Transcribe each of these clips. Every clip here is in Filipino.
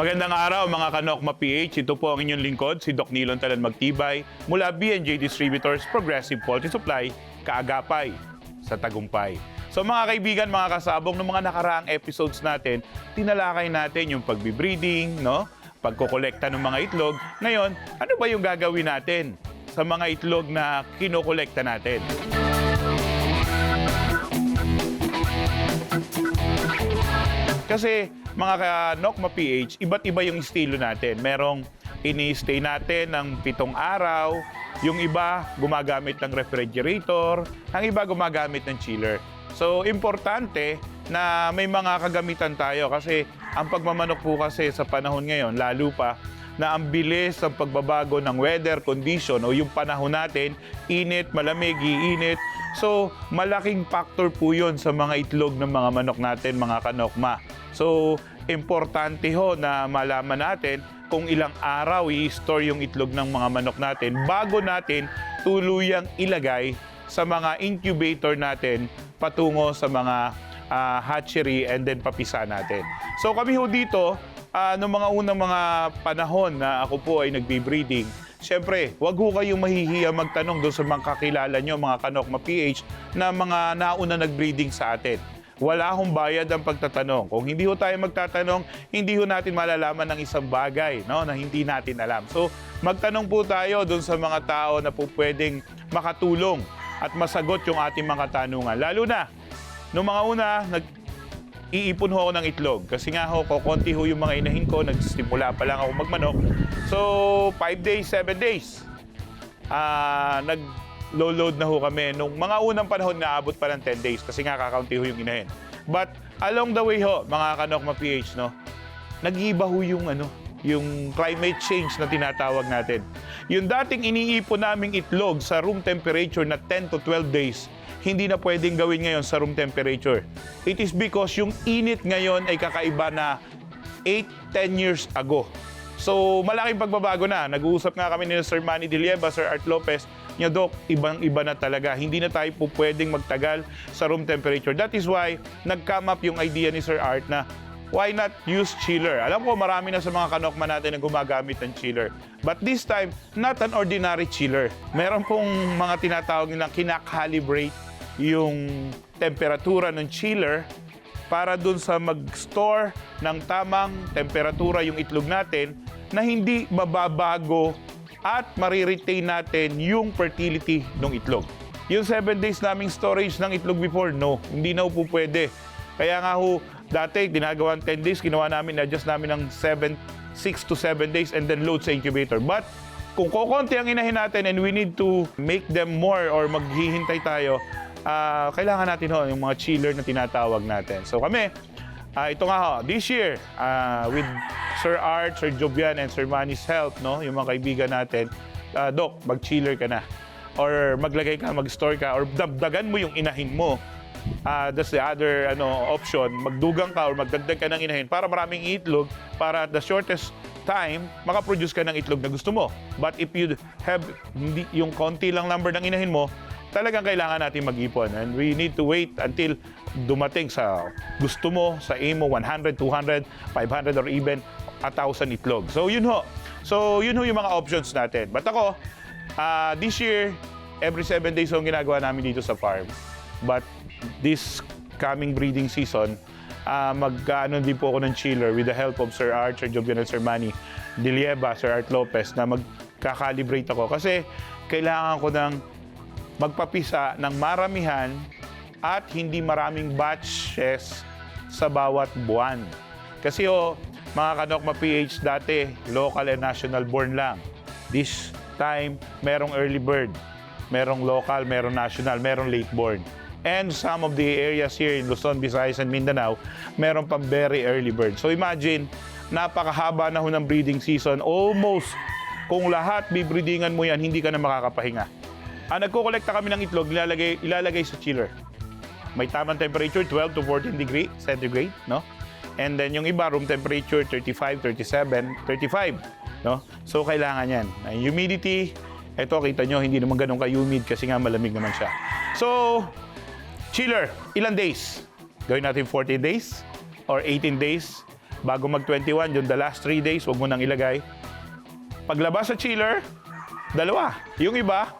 Magandang araw mga Kanokma PH. Ito po ang inyong lingkod, si Doc Nilon Talan Magtibay mula B&J Distributors Progressive Poultry Supply, Kaagapay, sa Tagumpay. So mga kaibigan, mga kasabong ng mga nakaraang episodes natin, tinalakay natin yung pagbibreeding, no? Pagkokolekta ng mga itlog. Ngayon, ano ba yung gagawin natin sa mga itlog na kinokolekta natin? Kasi mga Kanokma PH, iba't iba yung estilo natin. Merong ini-stay natin ng 7 araw, yung iba gumagamit ng refrigerator, ang iba gumagamit ng chiller. So, importante na may mga kagamitan tayo kasi ang pagmamanok po kasi sa panahon ngayon, lalo pa na ang bilis ng pagbabago ng weather condition o yung panahon natin, init, malamig, iinit. So, malaking factor po yun sa mga itlog ng mga manok natin, mga Kanokma. So, importante ho na malaman natin kung ilang araw i-store yung itlog ng mga manok natin bago natin tuluyang ilagay sa mga incubator natin patungo sa mga hatchery and then papisa natin. So, kami ho dito, noong mga unang mga panahon na ako po ay nagbe-breeding, siyempre, wag ho kayong mahihiya magtanong doon sa mga kakilala nyo, mga Kanokma PH, na mga nauna nag-breeding sa atin. Wala akong bayad ang pagtatanong. Kung hindi ho tayo magtatanong, hindi ho natin malalaman ng isang bagay, no, na hindi natin alam. So, magtanong po tayo doon sa mga tao na po pwedeng makatulong at masagot yung ating mga tanungan. Lalo na, noong mga una, iipon ho ako ng itlog. Kasi nga ho, konti ho yung mga inahin ko, nagsimula pa lang ako magmanok. So, 5 days, 7 days, nag-load na ho kami. Nung mga unang panahon, naabot pa ng 10 days kasi nga kakaunti ho yung inahin. But, along the way ho, mga Kanokma PH, no, nag-iiba ho yung climate change na tinatawag natin. Yung dating iniipon naming itlog sa room temperature na 10 to 12 days, hindi na pwedeng gawin ngayon sa room temperature. It is because yung init ngayon ay kakaiba na 8-10 years ago. So, malaking pagbabago na. Nag-uusap nga kami ni Sir Manny Dilieva, Sir Art Lopez, niya, Doc, ibang-iba na talaga. Hindi na tayo po pwedeng magtagal sa room temperature. That is why nag-come up yung idea ni Sir Art na why not use chiller? Alam ko, marami na sa mga Kanokma natin na gumagamit ng chiller. But this time, not an ordinary chiller. Meron pong mga tinatawag nilang kinakalibrate yung temperatura ng chiller para dun sa mag-store ng tamang temperatura yung itlog natin na hindi mababago at mariretain natin yung fertility ng itlog. Yung 7 days naming storage ng itlog before, no, hindi na po pwede. Kaya nga ho, dati, ginagawa 10 days, ginawa namin, adjust namin ng 6 to 7 days and then load sa incubator. But kung kukunti ang inahin natin and we need to make them more or maghihintay tayo, kailangan natin ho, yung mga chiller na tinatawag natin. So kami, ito nga ho, this year, with Sir Art, Sir Jovian, and Sir Manny's help, no, yung mga kaibigan natin, Doc, mag-chiller ka na. Or maglagay ka, mag-store ka, or dabdagan mo yung inahin mo. That's the other option, magdugang ka or magdagdag ka ng inahin para maraming itlog para at the shortest time, makaproduce ka ng itlog na gusto mo. But if you have yung konti lang number ng inahin mo, talagang kailangan natin mag-ipon. And we need to wait until dumating sa gusto mo, sa aim mo, 100, 200, 500, or even 1,000 itlog. So yun ho. So yun ho yung mga options natin. But ako, this year, every 7 days ho ang ginagawa namin dito sa farm. But this coming breeding season, mag-ano din po ako ng chiller with the help of Sir Art, Sir Jovian, and Sir Manny Dilieva, Sir Art Lopez, na magkakalibrate ako. Kasi kailangan ko ng magpapisa ng maramihan at hindi maraming batches sa bawat buwan. Kasi mga Kanokma PH dati, local and national born lang. This time, merong early bird, merong local, merong national, merong late born. And some of the areas here in Luzon, Visayas, and Mindanao, meron pang very early bird. So imagine, napakahaba na ho ng breeding season. Almost, kung lahat bibreedingan mo yan, hindi ka na makakapahinga. Nagkukolekta kami ng itlog, ilalagay sa chiller. May tamang temperature, 12 to 14 degree centigrade, no? And then yung iba, room temperature, 35, 37, 35, no? So kailangan yan. Humidity, eto kita nyo, hindi naman ganun ka-humid kasi nga malamig naman siya. So, chiller, ilang days? Gawin natin 14 days or 18 days. Bago mag-21, yung the last 3 days, huwag mo nang ilagay. Paglabas sa chiller, 2. Yung iba,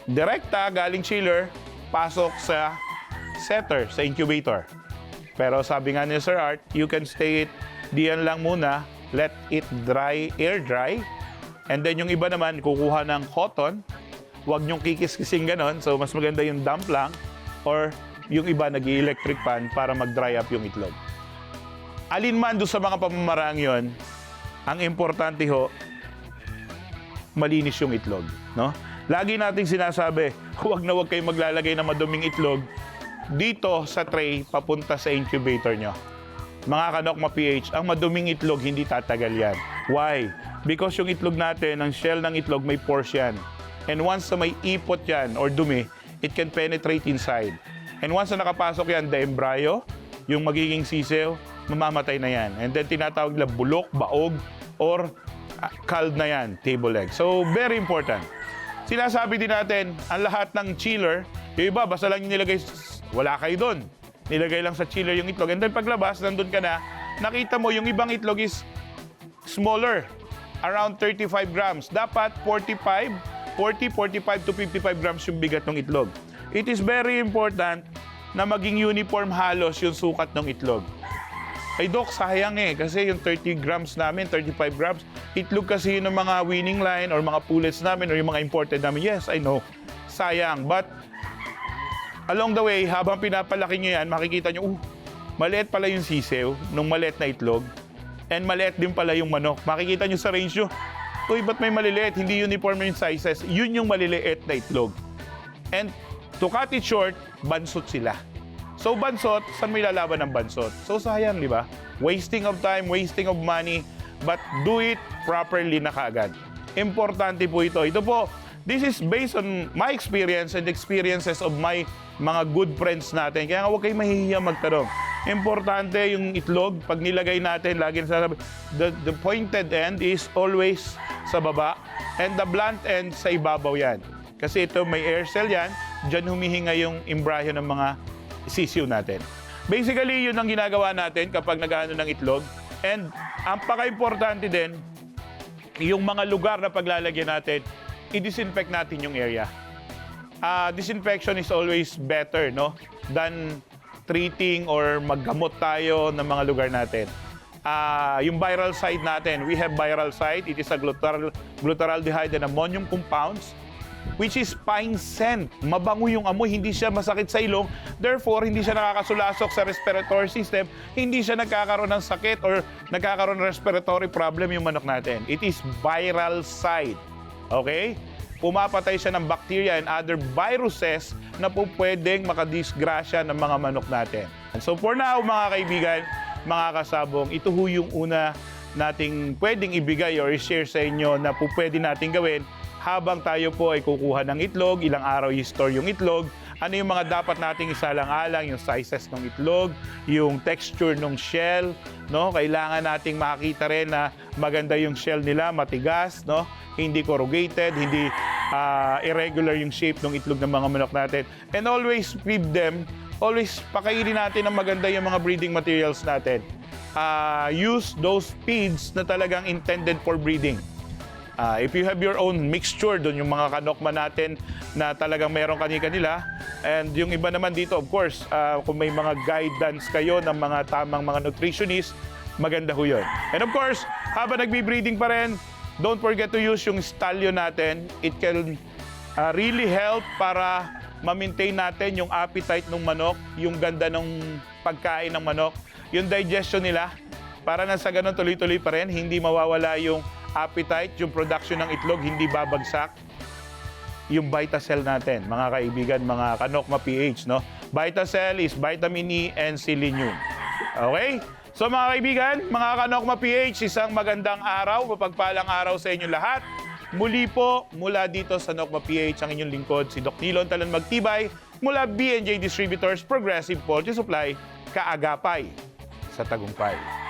direkta galing chiller, pasok sa setter, sa incubator. Pero sabi nga ni Sir Art, you can stay it diyan lang muna, let it dry, air dry. And then yung iba naman, kukuha ng cotton, huwag nyong kikis-kising ganon, so mas maganda yung damp lang, or yung iba nag-electric pan para mag-dry up yung itlog. Alin man doon sa mga pamamaraang yon, ang importante ho, malinis yung itlog. No? Lagi nating sinasabi, huwag na huwag kayong maglalagay ng maduming itlog dito sa tray papunta sa incubator nyo. Mga Kanokma PH, ang maduming itlog hindi tatagal yan. Why? Because yung itlog natin, ang shell ng itlog may pores yan. And once na may ipot yan or dumi, it can penetrate inside. And once na nakapasok yan, the embryo, yung magiging sisew, mamamatay na yan. And then tinatawag nila bulok, baog, or called na yan, table egg. So, very important. Sinasabi din natin, ang lahat ng chiller, yung iba, basta lang yung nilagay, wala kayo doon. Nilagay lang sa chiller yung itlog. And then paglabas, nandun ka na, nakita mo yung ibang itlog is smaller, around 35 grams. Dapat 45 to 55 grams yung bigat ng itlog. It is very important na maging uniform halos yung sukat ng itlog. Ay, Doc, sayang kasi yung 30 grams namin, 35 grams, itlog kasi yun ng mga winning line or mga pullets namin or yung mga imported namin. Yes, I know. Sayang. But along the way, habang pinapalaki nyo yan, makikita nyo, maliit pala yung sisew nung maliit na itlog and maliit din pala yung manok. Makikita nyo sa range nyo, uy, ba't may maliliit? Hindi uniform yung sizes. Yun yung maliliit na itlog. And to cut it short, bansot sila. So bansot, saan mo ilalaban ng bansot? So sayang, di ba? Wasting of time, wasting of money, but do it properly na kaagad. Importante po ito. Ito po, this is based on my experience and experiences of my mga good friends natin. Kaya nga huwag kayo mahihiya magtanong. Importante yung itlog, pag nilagay natin, lagi nasasabi, the pointed end is always sa baba and the blunt end sa ibabaw yan. Kasi ito may air cell yan, dyan humihinga yung embryo ng mga sisiw natin. Basically, yun ang ginagawa natin kapag nag-ano ng itlog. And ang paka-importante din, yung mga lugar na paglalagyan natin, i-disinfect natin yung area. Disinfection is always better, no? Than treating or maggamot tayo ng mga lugar natin. Yung viral site natin, we have viral site. It is a glutaraldehyde and ammonium compounds, which is pine scent. Mabango yung amoy, hindi siya masakit sa ilong. Therefore, hindi siya nakakasulasok sa respiratory system. Hindi siya nagkakaroon ng sakit or nagkakaroon ng respiratory problem yung manok natin. It is viral site. Okay? Pumapatay siya ng bacteria and other viruses na po pwedeng makadisgrasya ng mga manok natin. And so for now, mga kaibigan, mga kasabong, ito ho yung una nating pwedeng ibigay or i-share sa inyo na po pwede nating gawin habang tayo po ay kukuha ng itlog, ilang araw i-store yung itlog, ano yung mga dapat nating isalang-alang, yung sizes ng itlog, yung texture ng shell, no? Kailangan nating makita rin na maganda yung shell nila, matigas, no? Hindi corrugated, hindi irregular yung shape ng itlog ng mga manok natin. And always feed them, always pakainin natin ng maganda yung mga breeding materials natin. Use those feeds na talagang intended for breeding. If you have your own mixture, doon yung mga kanokma natin na talagang mayroong kani-kanila. And yung iba naman dito, of course, kung may mga guidance kayo ng mga tamang mga nutritionist, maganda ho yun. And of course, habang nagbe-breeding pa rin, don't forget to use yung stallion natin. It can really help para ma-maintain natin yung appetite ng manok, yung ganda ng pagkain ng manok, yung digestion nila, para na sa ganun tuloy-tuloy pa rin, hindi mawawala yung appetite, yung production ng itlog, hindi babagsak. Yung Vitacell natin, mga kaibigan, mga Kanokma PH, no? Vitacell is vitamin E and selenium. Okay? So mga kaibigan, mga Kanokma PH, isang magandang araw, mapagpalang araw sa inyo lahat. Muli po, mula dito sa Kanokma PH, ang inyong lingkod, si Doc Nilon Talan Magtibay, mula B&J Distributors, Progressive Poultry Supply, Kaagapay, sa Tagumpay.